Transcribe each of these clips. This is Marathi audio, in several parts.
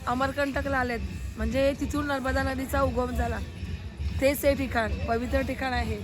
अमरकंटकला आलेत म्हणजे तिथून नर्मदा नदीचा उगम झाला. तेच हे ठिकाण पवित्र ठिकाण आहे.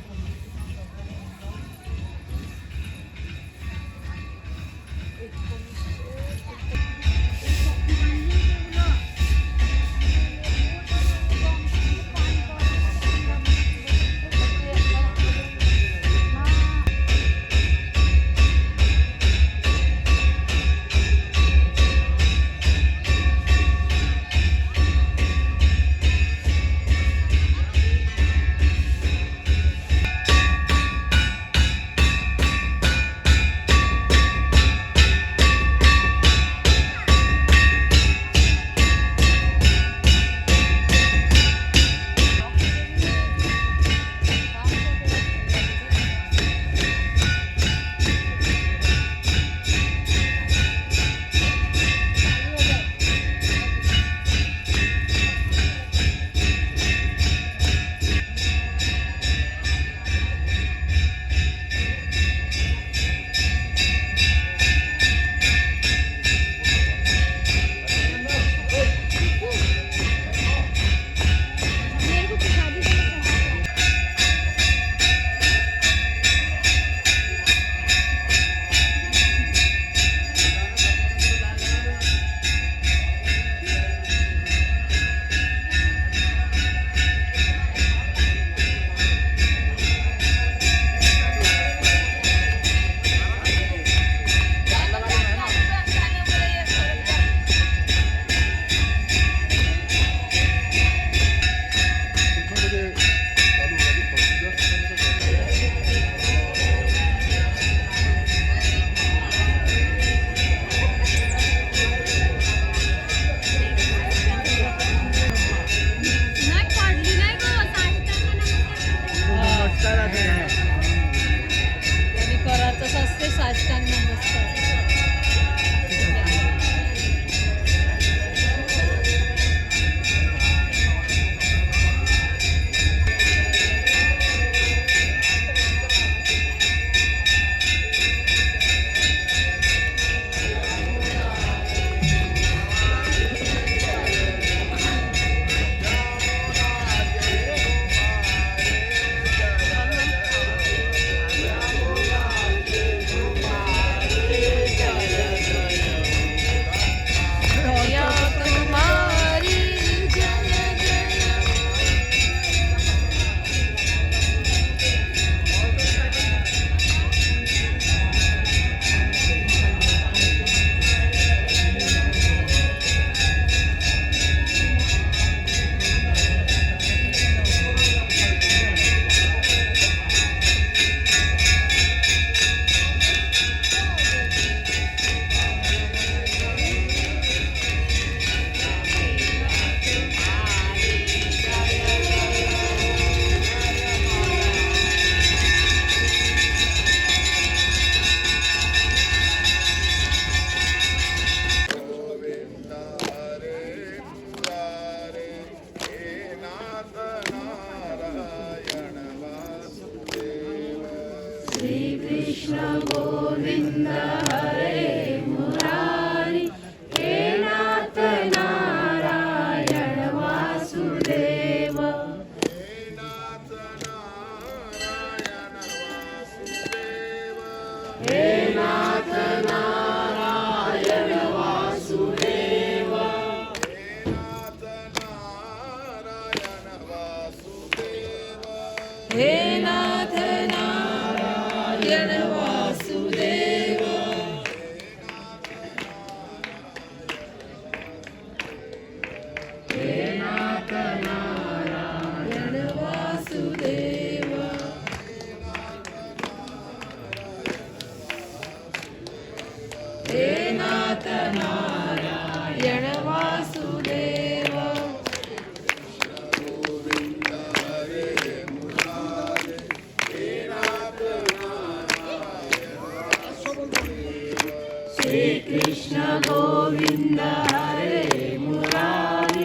कृष्ण गोविंद हरे मुरारी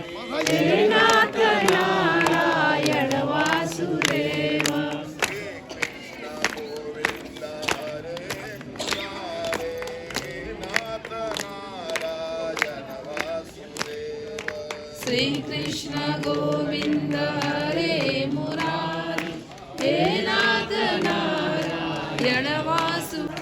हे नाथ नारायण वासुदेव श्री कृष्ण गोविंद हरे मुरारी हे नाथ नारायण वासुदेव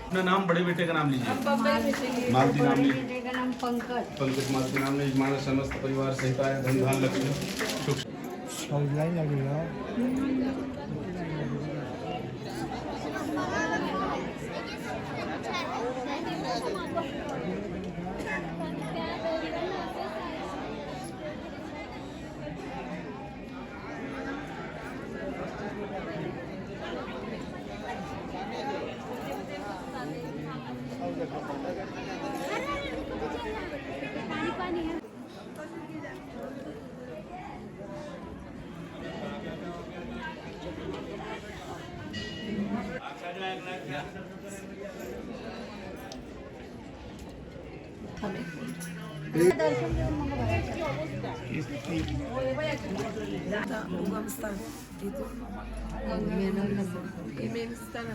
अपना नाम बड़े बेटे का नाम लीजिए। मालती नाम लीजिए। बेटे का नाम पंकज। पंकज मालती नाम लीजिए। हमारा समस्त परिवार सहित आए धन धान लक्ष्मी सुख। उगमस्थान इथून मेन स्थान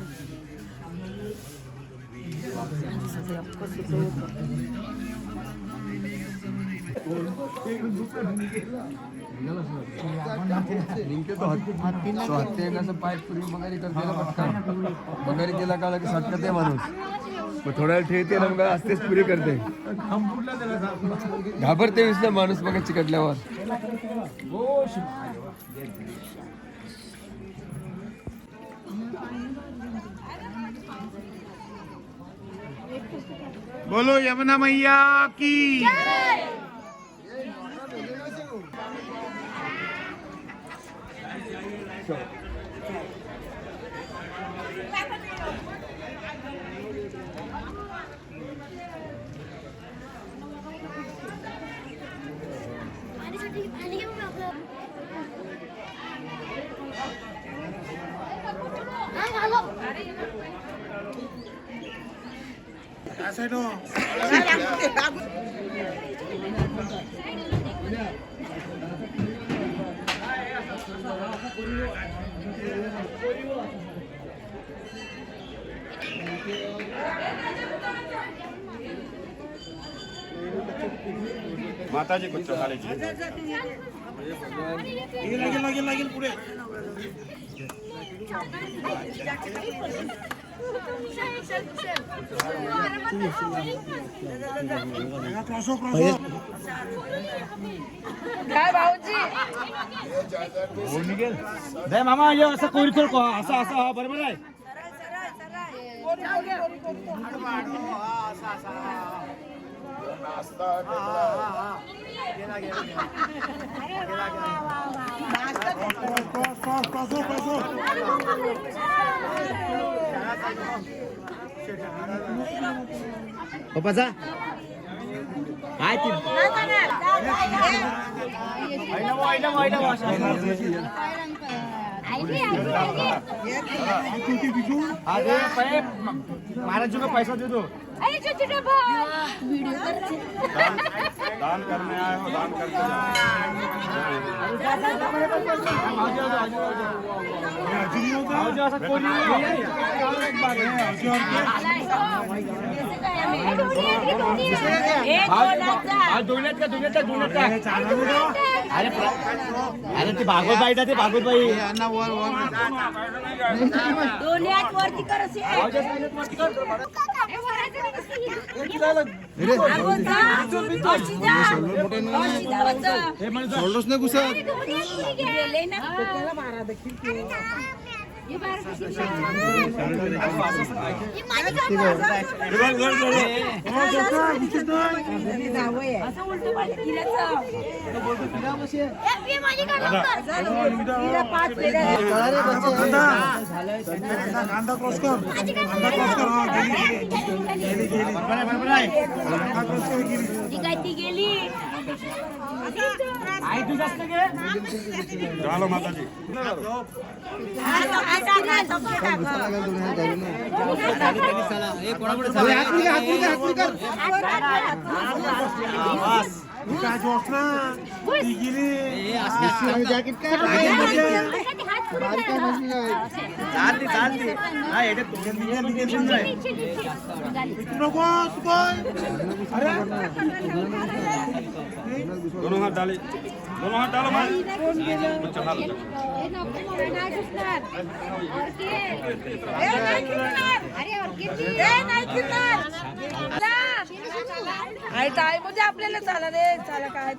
वगैरे केला काला की सटकते माणूस मग थोड्या वेळ ठेवते ना मग असतेच पुरी करते घाबरते विसलं माणूस मग चिकटल्यावर बोलो यमुना मैया की। माताजी कुछ चढ़ाने लागेल पुढे काय भाऊजी दे मामा ये असं कोरी को असं असं बरोबर आहे पप्पाचा हाय ती महाराज जी को पैसा दे दो दान करने आए हो दान करके अरे ती भागवत बाई ते भागवत बाई सोडलोच नाही घुसत आई तू जास्त घे झालं माताजी दोनों हाथ डाले बच्चा हाथ टाइम म्हणजे आपल्याला चाला रे चाला काय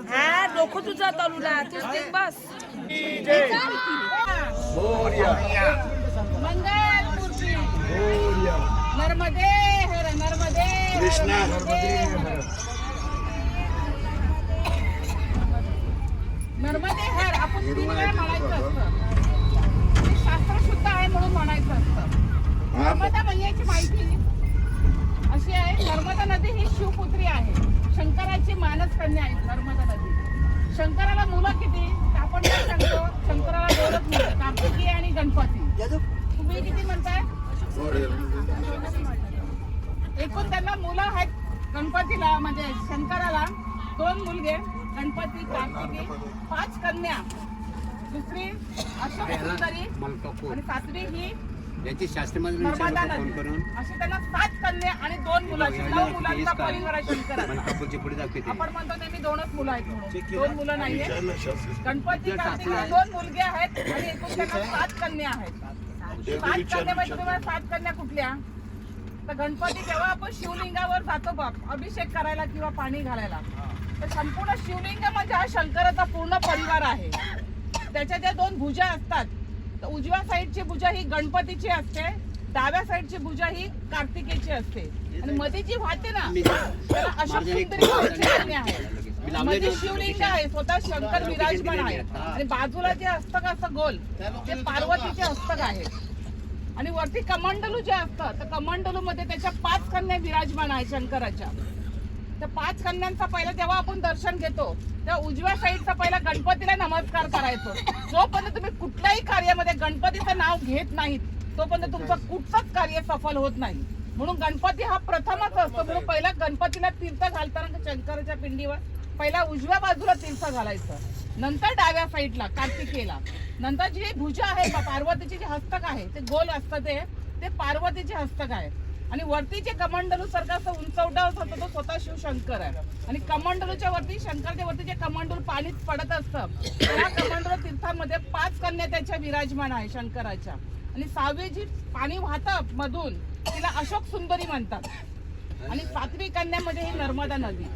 हा डोकं तुझा तलूला तूच देख बस मंगल मूर्ती नर्मदे हर नर्मदे कृष्णा नर्मदे हर आपण 3 वेळा म्हणायचं असतं शास्त्र शुद्ध आहे म्हणून म्हणायचं असतं नर्मदा मैयाची माहिती अशी आहे नर्मदा नदी ही शिवपुत्री आहे शंकराची मानस कन्या आहे नर्मदा नदी शंकराला मुलं किती आपण काय सांगतो शंकराला 2च मुलं कार्तिकी आणि गणपती तुम्ही किती म्हणताय एकूण त्यांना मुलं आहेत गणपतीला म्हणजे शंकराला 2 मुलगे गणपती कार्तिकी 5 कन्या दुसरी अशोक सुंदरी आणि 7वी ही नर्मदा नदी अशी त्यांना 7 कन्या आणि 2 मुलं 9 मुलांचा परिवार आहे शंकराचा आपण म्हणतो नेहमी 2च मुलं आहेत म्हणून 2 मुलं नाहीये गणपती कार्तिकीला 2 मुलगे आहेत आणि एकूण त्यांना 7 कन्या आहेत 7 कन्यामध्ये तुम्हाला 7 कन्या कुठल्या तर गणपती जेव्हा आपण शिवलिंगावर जातो बाप अभिषेक करायला किंवा पाणी घालायला तर संपूर्ण शिवलिंग म्हणजे हा शंकराचा पूर्ण परिवार आहे त्याच्या ज्या 2 भुजा असतात तर उजव्या साईडची भुजा ही गणपतीची असते डाव्या साईडची भुजा ही कार्तिकेची असते आणि मध्ये जी वाहते ना त्याला अशोक सुंदरी आहे मध्ये शिवलिंग आहे स्वतः शंकर विराजमान आहे आणि बाजूला जे हस्तक असतं गोल ते पार्वतीचे हस्तक आहे आणि वरती कमंडलू जे असतं तर कमंडलू मध्ये त्याच्या 5 कन्या विराजमान आहे शंकराच्या त्या 5 कन्यांचा पहिला जेव्हा आपण दर्शन घेतो तेव्हा उजव्या साईडचा पहिला गणपतीला नमस्कार करायचो जोपर्यंत तुम्ही कुठल्याही कार्यामध्ये गणपतीचं नाव घेत नाहीत तोपर्यंत तुमचं कुठचंच कार्य सफल होत नाही म्हणून गणपती हा प्रथमच असतो म्हणून पहिला गणपतीला तीर्थ घालताना शंकराच्या पिंडीवर पहिला उजव्या बाजूला तीर्थ घालायचं नंतर डाव्या साईडला कार्तिकेला नंतर जी भुजा आहे पार्वतीची जे हस्तक आहे ते गोल असतं ते पार्वतीचे हस्तक आहे आणि वरती जे कमंडलू सारखं असं उंचवटा होतो तो स्वतः शिवशंकर आहे आणि कमंडलूच्या वरती शंकरच्या वरती जे कमंडलू पाणीत पडत असतं त्या कमंडलू तीर्थामध्ये 5 कन्या त्याच्या विराजमान आहे शंकराच्या आणि 6वी जी पाणी वाहतं मधून तिला अशोक सुंदरी म्हणतात आणि 7वी कन्यामध्ये ही नर्मदा नदी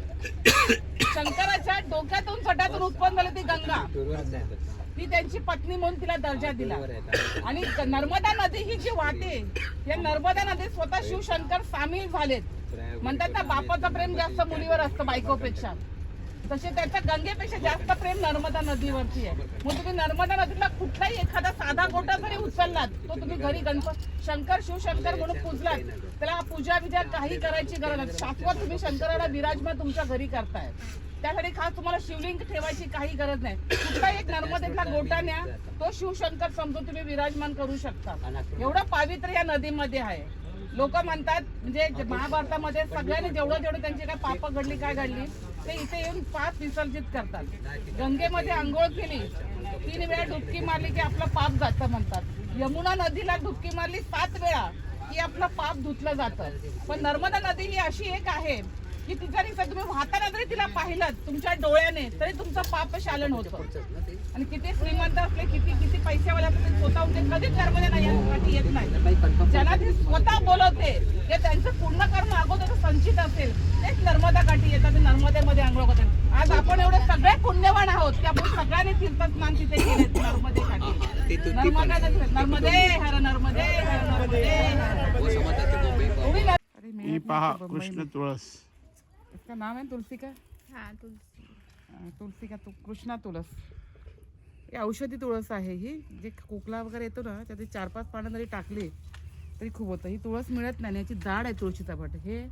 शंकराच्या डोक्यातून सटातून उत्पन्न झाली ती गंगा ती त्यांची पत्नी म्हणून तिला दर्जा दिला आणि नर्मदा नदी ही जी वाहते या नर्मदा नदीत स्वतः शिवशंकर सामील झालेत म्हणतात ना बापाचं प्रेम जास्त मुलीवर असतं बायकोपेक्षा तसे त्याचं गंगेपेक्षा जास्त प्रेम नर्मदा नदीवरती आहे मग तुम्ही नर्मदा नदीला कुठलाही एखादा साधा गोटा जरी उचललात तो तुम्ही घरी शंकर शिवशंकर म्हणून पूजलात त्याला पूजा विजा काही करायची गरज नाही शाश्वत तुम्ही शंकराला विराजमान तुमच्या घरी करताय त्यासाठी खास तुम्हाला शिवलिंग ठेवायची काही गरज नाही कुठला एक नर्मदेतला गोटा न्या तो शिवशंकर समजून तुम्ही विराजमान करू शकता एवढं पावित्र्य या नदीमध्ये आहे लोक म्हणतात म्हणजे महाभारतामध्ये सगळ्यांनी जेवढं त्यांची काय पाप घडली काय घडली ते इथे येऊन 5 विसर्जित करतात गंगेमध्ये आंघोळ केली 3 वेळा डुबकी मारली की आपलं पाप जातं म्हणतात यमुना नदीला डुबकी मारली 7 वेळा की आपलं पाप धुतलं जातं पण नर्मदा नदी ही अशी एक आहे की तिच्या तुम्ही वाहताना जरी तिला पाहिलं तुमच्या डोळ्याने तरी तुमचं पाप शालन होतं आणि किती श्रीमंत असले किती पैसेवाले असले स्वतः ते कधीच कर्मने नाही यासाठी येत नाही ज्यांना ती स्वतः बोलवते ते त्यांचं पूर्ण कर्म अगोदर संचित असेल तेच नर्मदा काठी येतात नर्मदेमध्ये आंघोळ करतात आज आपण एवढे सगळे पुण्यवान आहोत की आपण सगळ्यांनी तीर्थस्नान तिथे केले नर्मदे काठी नर्मदे हर नर्मदे हर नर्मदे हर। ही पहा कृष्ण तुळस. इसका नाम है तुलसी का? हाँ तुलसी. तुलसी का कृष्णा तुळस. ही औषधी तुळस आहे. ही जे खोकला वगैरे येतो ना त्यात 4-5 पानं जरी टाकली तरी खूप होतं. ही तुळस मिळत नाही. याची झाड आहे तुळशीचा बट. हे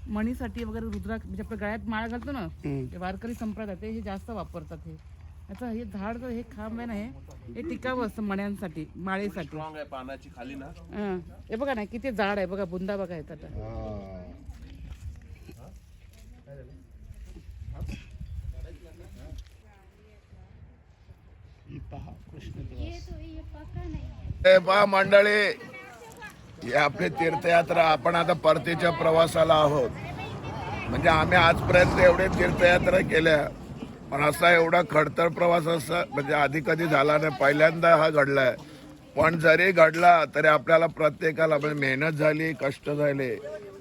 मणीसाठी वगैरे रुद्राक्ष म्हणजे आपल्या गळ्यात माळ घालतो ना ते वारकरी संप्रदाय ते हे जास्त वापरतात. हे याचं हे झाड जर हे खांब आहे ना हे टिकावं असतं मण्यांसाठी माळेसाठी. पानाची खाली ना हे बघा ना किती झाड आहे बघा. बुंदा बघा येतात आता. ही पहा कृष्ण तुळस. ये तो ये पका नहीं है. हे पहा मंडळी, हे आपली तीर्थयात्रा. आपण आता परतीच्या प्रवासाला आहोत. म्हणजे आम्ही आजपर्यंत एवढे तीर्थयात्रा केल्या पण असा एवढा खडतर प्रवास असा म्हणजे आधी कधी झाला नाही. पहिल्यांदा हा घडलाय. पण जरी घडला तरी आपल्याला प्रत्येकाला म्हणजे मेहनत झाली, कष्ट झाले,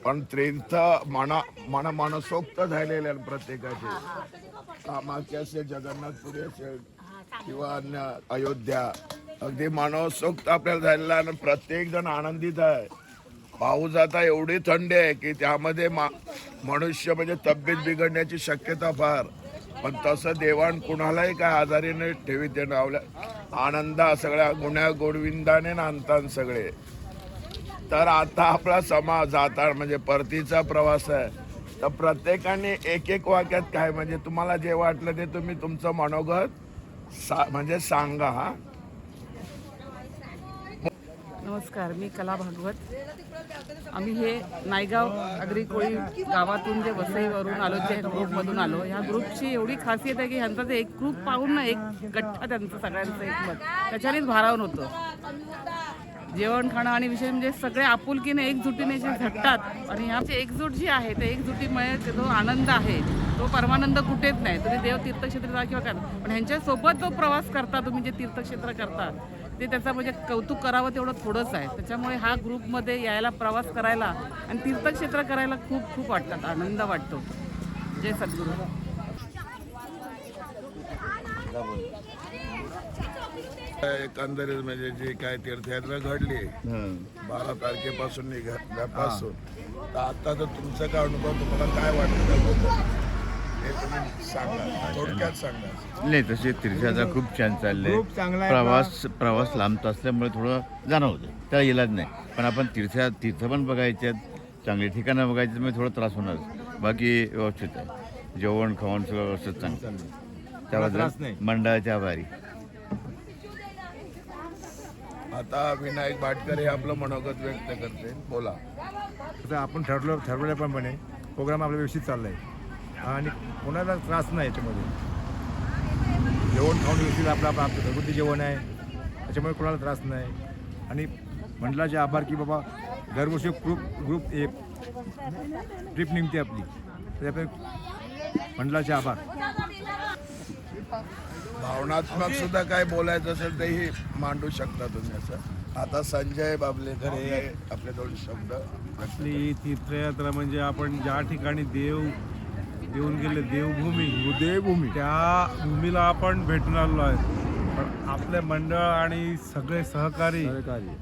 पण तीर्थ मनसोक्त झालेले आहेत प्रत्येकाचे. कामाचे असेल, जगन्नाथपुरी असेल किंवा अन्य अयोध्या, अगदी मनसोक्त आपल्याला झालेला आणि प्रत्येक जण आनंदित आहे. पाऊस आता एवढी थंडी आहे की त्यामध्ये मनुष्य म्हणजे तब्येत बिघडण्याची शक्यता फार. पण तसं देवाण कुणालाही काय आजारी नाही ठेवीत आपल्या आनंदा सगळ्या गुण्या गोडविंदाने नांदतात सगळे. तर आता आपला समाज आता म्हणजे परतीचा प्रवास आहे. तर प्रत्येकाने एक वाक्यात काय म्हणजे तुम्हाला जे वाटलं ते तुम्ही तुमचं मनोगत म्हणजे सांगा. हा नमस्कार, मी कला भागवत. आम्ही हे नायगाव अग्री कोळी गावातून जे वसईवरून आलो जे ग्रुपमधून आलो. ह्या ग्रुपची एवढी खासियत आहे की ह्यांचा जे एक ग्रुप पाहून ना एक गठ्ठा त्यांचं सगळ्यांचं एकमत त्याच्यानेच भारावून होतं. जेवण खाणं आणि विशेष म्हणजे सगळे आपुलकीने एकजुटीने जे झटतात आणि ह्याची एकजूट जी आहे त्या एकजुटीमुळे जो आनंद आहे तो परमानंद कुठेच नाही. तुम्ही देव तीर्थक्षेत्र जा किंवा काय पण ह्यांच्यासोबत जो प्रवास करता तुम्ही जे तीर्थक्षेत्र करता ते त्याचं म्हणजे कौतुक करावं तेवढं थोडंच आहे. त्याच्यामुळे हा ग्रुपमध्ये यायला प्रवास करायला आणि तीर्थक्षेत्र करायला खूप खूप वाटतात, आनंद वाटतो. जय सद्गुरू. एकंदरीत म्हणजे जी काय तीर्थयात्रा घडली 12 तारखेपासून निघाल्यापासून तर आता तर तुमचा काय अनुभव, तुम्हाला काय वाटतं हे तुम्ही सांगा, थोडक्यात सांगा. नाही तसे तीर्थयात्रा खूप छान चालले. खूप चांगला आहे. प्रवास लांब असल्यामुळे थोडं जाणवतं, त्याला इलाज नाही. पण आपण तीर्थ पण बघायचे आहेत, चांगली ठिकाणं बघायची, त्यामुळे थोडा त्रास होणार. बाकी व्यवस्थित आहे, जेवण खावण सगळं व्यवस्थित चांगलं. त्याबद्दल मंडळाच्या आभारी. आता विनायक भाटकर हे आपलं मनोगत व्यक्त करते, बोला. आता आपण ठरवल्याप्रमाणे प्रोग्राम आपला व्यवस्थित चाललाय आणि कोणाला त्रास नाही याच्यामध्ये. जेवण खाऊन व्यवस्थित आपलं घरगुती जेवण आहे, त्याच्यामुळे कोणाला त्रास नाही. आणि मंडळाचे आभार की बाबा दरवर्षी ग्रुप ट्रिप निघते आपली, त्यामुळे मंडळाचे आभार. भावनात्मक सुद्धा काय बोलायचं असेल तेही मांडू शकता तुम्ही असं. आता संजय बाबलेकर हे आपले 2 शब्द. आपली तीर्थयात्रा म्हणजे आपण ज्या ठिकाणी देऊन गेले देवभूमी त्या भूमीला आपण भेटून आलो आहे. पण आपले मंडळ आणि सगळे सहकारी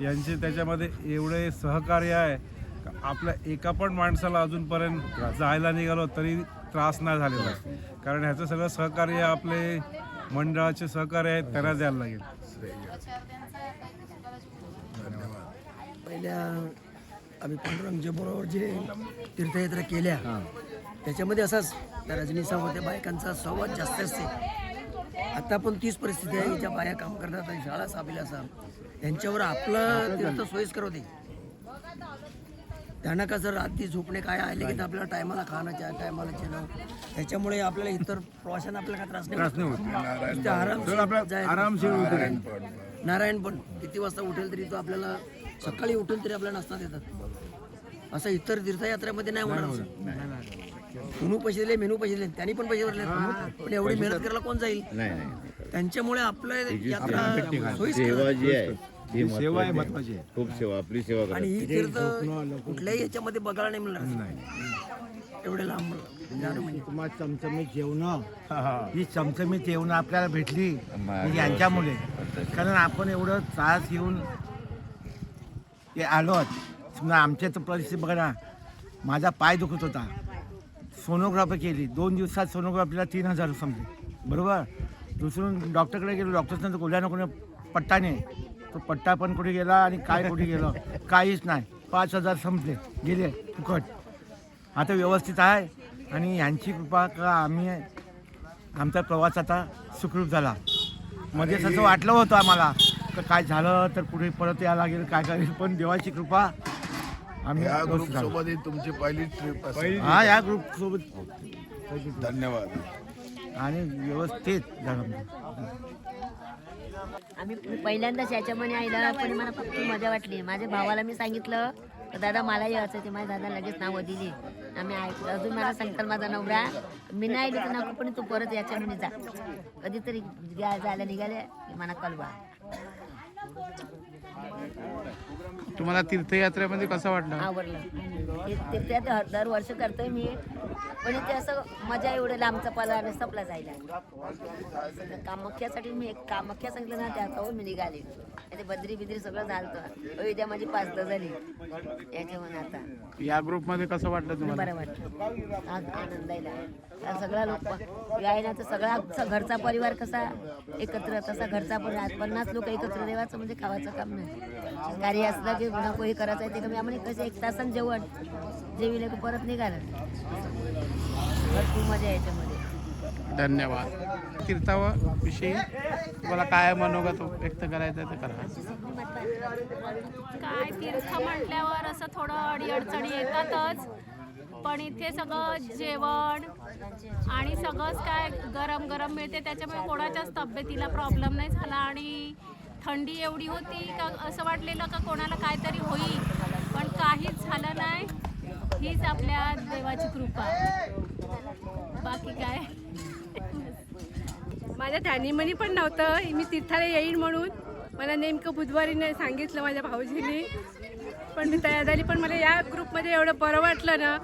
यांचे त्याच्यामध्ये एवढे सहकार्य आहे का आपल्या एका पण माणसाला अजूनपर्यंत जायला निघालो तरी त्रास नाही झालेला. कारण ह्याचं सगळं सहकार्य आपले मंडळाचे सहकार्य आहेत, त्यांना द्यायला लागेल. पहिल्या आम्ही पांडुरंगच्या बरोबर जे तीर्थयात्रा केल्या त्याच्यामध्ये असाच त्या रजनीसामध्ये बायकांचा संवाद जास्त असते. आता पण तीच परिस्थिती आहे, ज्या बाया काम करतात आणि शाळा साबिला असा त्यांच्यावर आपलं तीर्थ सोयीस्कर होते. त्यांना का जर रात्री झोपणे काय आले की आपल्याला टायमाला खाणं टायमाला जेवण, त्याच्यामुळे आपल्याला इतर प्रवाशांना आपल्याला काय त्रास नाही होत. नारायण पण किती वाजता उठेल तरी तो आपल्याला सकाळी उठून तरी आपल्याला नाश्ता देतात. असं इतर तीर्थयात्रेमध्ये नाही होणार. मेनू पैसे दिले त्यांनी पण पैसे भरले, पण एवढी मेहनत करायला कोण जाईल. त्यांच्यामुळे आपलं यात्रा सेवा जी आहे सेवा आहे महत्वाची आहे. खूप सेवा, आपली सेवा करा. आणि ही तीर्थ कुठल्याही याच्यामध्ये बघायला नाही मिळणार एवढे लांब. तुम्हाला चमचमीत जेवणं ही चमचमीत जेवणं आपल्याला भेटली यांच्यामुळे. कारण आपण एवढं त्रास घेऊन ते आलो. समजा आमच्या तर परिस्थिती बघा ना, माझा पाय दुखत होता, सोनोग्राफी केली 2 दिवसात, सोनोग्राफीला 3,000 समजले बरोबर. दुसरून डॉक्टरकडे गेलो, डॉक्टरचं कोल्या ना कोणी पट्टा नाही, तो पट्टा पण कुठे गेला आणि काय कुठे गेलं काहीच नाही. 5,000 संपले गेले फुकट. आता व्यवस्थित आहे आणि ह्यांची कृपा का आम्ही आमचा प्रवास आता सुखरूप झाला. मध्ये असं वाटलं होतं आम्हाला का काय झालं तर पुढे परत यायला लागेल काय करेल, पण देवाची कृपा आम्ही या ग्रुप व्यवस्थित झालो. सोबत ही तुमची पहिली ट्रिप असेल. हा या ग्रुप सोबत धन्यवाद. आणि व्यवस्थित झालं. आम्ही पहिल्यांदाच याच्यामध्ये आयला, पण मला खूप मजा वाटली. माझ्या भावाला मी सांगितलं तर दादा मला यायचं ते, माझ्या दादा लगेच नावं दिली. आम्ही ऐकलं. अजून मला सांगतात माझा नवरा, मी नाही आलो तर नको, पण तू परत याच्यामध्ये जा, कधीतरी जायला निघाले मला कळवा. तुम्हाला तीर्थयात्रेमध्ये कसं वाटलं? आवडलं. ते दरवर्ष करतोय मी, पण इथे असं मजा एवढं लांबचा पल्ला संपला जायला. कामाख्यासाठी मी कामाख्या सांगितलं ना, त्या मी निघाले. ते बद्री बिद्री सगळं झालं. उद्या माझी 5 झाली याच्यावर. आता या ग्रुपमध्ये कसं वाटलं तुम्हाला? बरं वाटलं, आज आनंदायला. सगळा लोक यायला तर सगळा घरचा परिवार कसा एकत्र, तसा घरचा पण 50 लोक एकत्र देवाचं म्हणजे खावायचं काम नाही. कार्य असलं की नको हे करायचं आहे ते कमी. आम्हाला कसं 1 तासानं जेवण जेविले की परत निघालं. भरपूर मजा याच्यामध्ये. धन्यवाद. तीर्थाविषयी तुम्हाला काय मनोगत व्यक्त करायचं ते करा. काय तीर्थ म्हटल्यावर असं थोडं अडीअडचणी येतातच, पण इथे सगळं जेवण आणि सगळंच काय गरम गरम मिळते, त्याच्यामुळे कोणाच्याच तब्येतीला प्रॉब्लेम नाही झाला. आणि थंडी एवढी होती का असं वाटलेलं का कोणाला काहीतरी होईल, पण काहीच झालं नाही. हीच आपल्या देवाची कृपा, बाकी काय. माझ्या ध्यानीमनी पण नव्हतं मी तीर्थाला येईन म्हणून. मला नेमकं बुधवारीने सांगितलं माझ्या भाऊजींनी, पण मी तयार झाली. पण मला या ग्रुपमध्ये एवढं बरं वाटलं ना,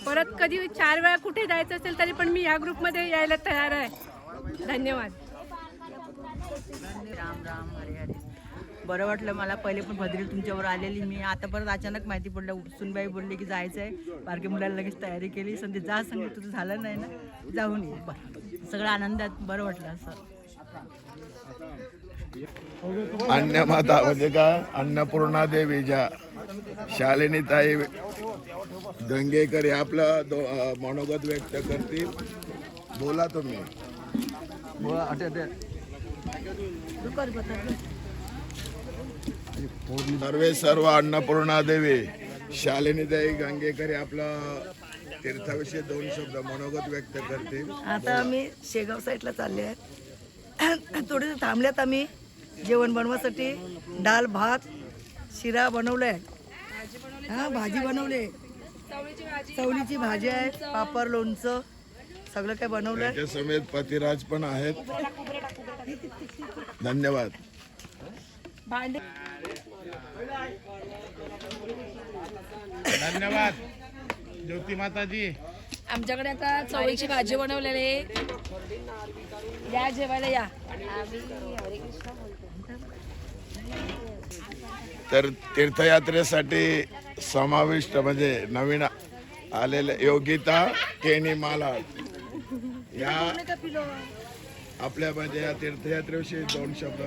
परत कधी 4 वेळा कुठे जायचं असेल तरी पण मी या ग्रुपमध्ये यायला तयार आहे. धन्यवाद. राम राम हरे हरे. बरं वाटलं मला. पहिले पण भद्री तुमच्यावर आलेली मी, आता परत अचानक माहिती पडलं. सुनबाई बोलली की जायचं आहे, बारके मुलाला लगेच तयारी केली. संधी जा सांगितलं, तुझं झालं नाही ना, जाऊन ये. बरं सगळं आनंदात बरं वाटलं असं. अन्नमाता म्हणजे काय, अन्नपूर्णा देवीच्या शालिनी ताई गंगेकर हे आपलं मनोगत व्यक्त करतील. बोला तुम्ही. सर्व अन्नपूर्णा देवी शालिनी ताई गंगेकर हे आपलं तीर्थाविषयी 2 शब्द मनोगत व्यक्त करतील. आता आम्ही शेगाव साईडला चालले आहेत. थोडेसे थांबल्यात आम्ही जेवण बनवासाठी. डाळ भात शिरा बनवलाय, हा भाजी बनवले, चवळीची भाजी आहे, पापड लोणचं सगळं काय बनवलंय. त्याच्या समेत पतिराज पण आहेत. धन्यवाद. धन्यवाद ज्योती माताजी. आमच्याकडे आता चवळीची भाजी बनवलेली आहे, या जेवायला या. तर तीर्थयात्रेसाठी समाविष्ट म्हणजे नवीन आलेले योगिता केनी माला या आपल्या म्हणजे या तीर्थयात्रेविषयी 2 शब्द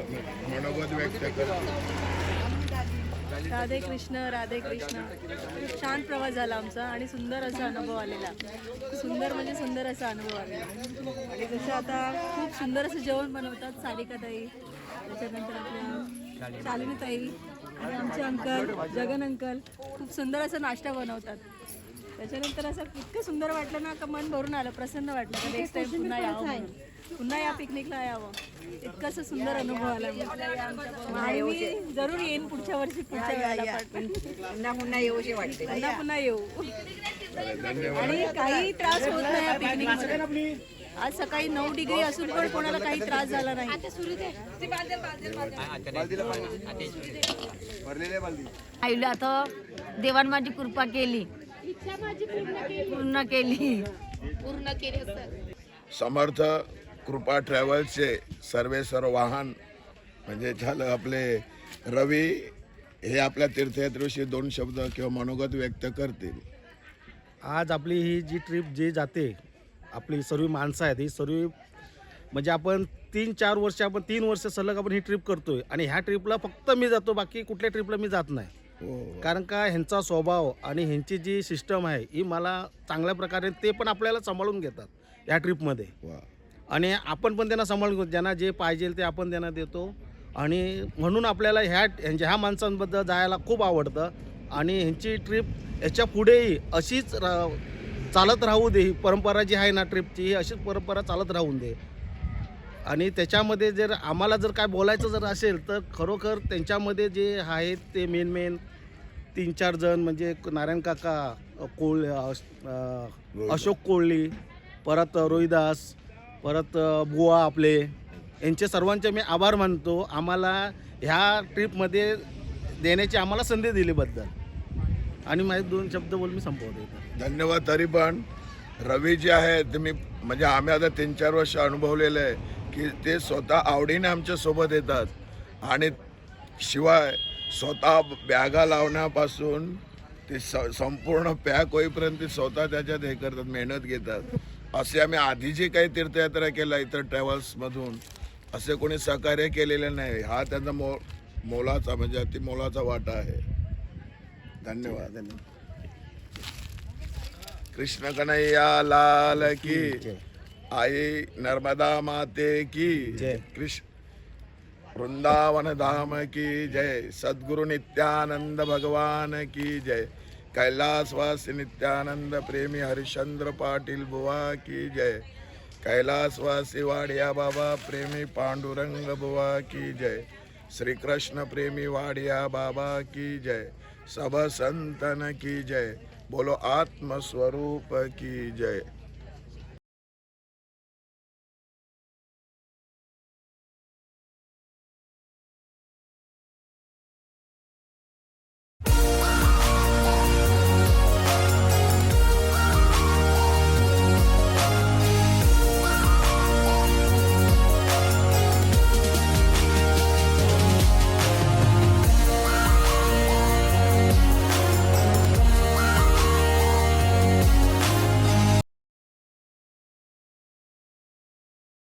मनोगत व्यक्त करतात. राधे कृष्ण राधे कृष्ण. खूप छान प्रवास झाला आमचा आणि सुंदर असा अनुभव आलेला. सुंदर म्हणजे सुंदर असा अनुभव आलेला. आणि जसं आता खूप सुंदर असं जेवण बनवतात सारिकाताई, त्याच्यानंतर आपल्या शालिनीताई आणि आमचे अंकल जगन अंकल खूप सुंदर असं नाश्ता बनवतात. त्याच्यानंतर असं इतकं सुंदर वाटलं ना का मन भरून आलं, प्रसन्न वाटलं का नेक्स्ट टाइम पुन्हा यावं म्हणून. पुन्हा या पिकनिकला यावं. इतकं असं सुंदर अनुभव आला. आणि मी जरूर येईन पुढच्या वर्षी, पुढच्या वेळेला पुन्हा येऊशी वाटते. पुन्हा येऊ. आणि काही त्रास होत नाही या पिकनिकमध्ये. आज सकाळी 9 डिग्री असून पण कोणाला काही त्रास झाला नाही. आईला आता देवान माझी कृपा केली, पूर्ण केली. पूर्ण केले सर. समर्थ कृपा ट्रॅव्हल्सचे सर्व वाहन म्हणजे झालं आपले रवी हे आपल्या तीर्थयात्रेविषयी 2 शब्द किंवा मनोगत व्यक्त करतील. आज आपली ही जी ट्रिप जी जाते, आपली सर्व माणसं आहेत, ही सर्व म्हणजे आपण 3-4 वर्ष, आपण 3 वर्ष सलग आपण ही ट्रिप करतोय आणि ह्या ट्रिपला फक्त मी जातो, बाकी कुठल्या ट्रिपला मी जात नाही. कारण का ह्यांचा स्वभाव आणि ह्यांची जी सिस्टम आहे ही मला चांगल्या प्रकारे, ते पण आपल्याला सांभाळून घेतात ह्या ट्रिपमध्ये. आणि आपण पण त्यांना सांभाळून घेतो, ज्यांना जे पाहिजे ते आपण त्यांना देतो. आणि म्हणून आपल्याला ह्या माणसांबद्दल जायला खूप आवडतं. आणि ह्यांची ट्रिप याच्या पुढेही अशीच चालत राहू दे. ही परंपरा जी आहे ना ट्रिपची, ही अशीच परंपरा चालत राहून दे. आणि त्याच्यामध्ये जर आम्हाला जर काय बोलायचं जर असेल तर खरोखर त्यांच्यामध्ये जे आहेत ते मेन 3-4 जण म्हणजे नारायण काका, अशोक कोळी, परत रोहिदास, परत बुवा आपले, यांचे सर्वांचे मी आभार मानतो आम्हाला ह्या ट्रिपमध्ये देण्याची आम्हाला संधी दिलीबद्दल. आणि माझे 2 शब्द बोल मी संपवतो. धन्यवाद. तरी पण रवी जे आहे ते मी म्हणजे आम्ही आता 3-4 वर्ष अनुभवलेलं आहे की ते स्वतः आवडीने आमच्या सोबत येतात आणि शिवाय स्वतः बॅगा लावण्यापासून ते संपूर्ण पॅक होईपर्यंत ते स्वतः त्याच्यात हे करतात, मेहनत घेतात. असे आम्ही आधी जे काही तीर्थयात्रा केला इतर ट्रॅव्हल्समधून असे कोणी सहकार्य केलेलं नाही. हा त्यांचा मोलाचा म्हणजे अति मोलाचा वाटा आहे. धन्यवाद. कृष्ण कन्हैया लाल की, आई नर्मदा माते की जय, कृष्ण वृंदावन धाम की जय, सद्गुरु नित्यानंद भगवान की जय, कैलासवासी नित्यानंद प्रेमी हरिश्चंद्र पाटील बुवा की जय, कैलासवासी वाडिया बाबा प्रेमी पांडुरंग बुवा की जय, श्री कृष्ण प्रेमी वाडिया बाबा की जय, सब संतन की जय, बोलो आत्मस्वरूप की जय.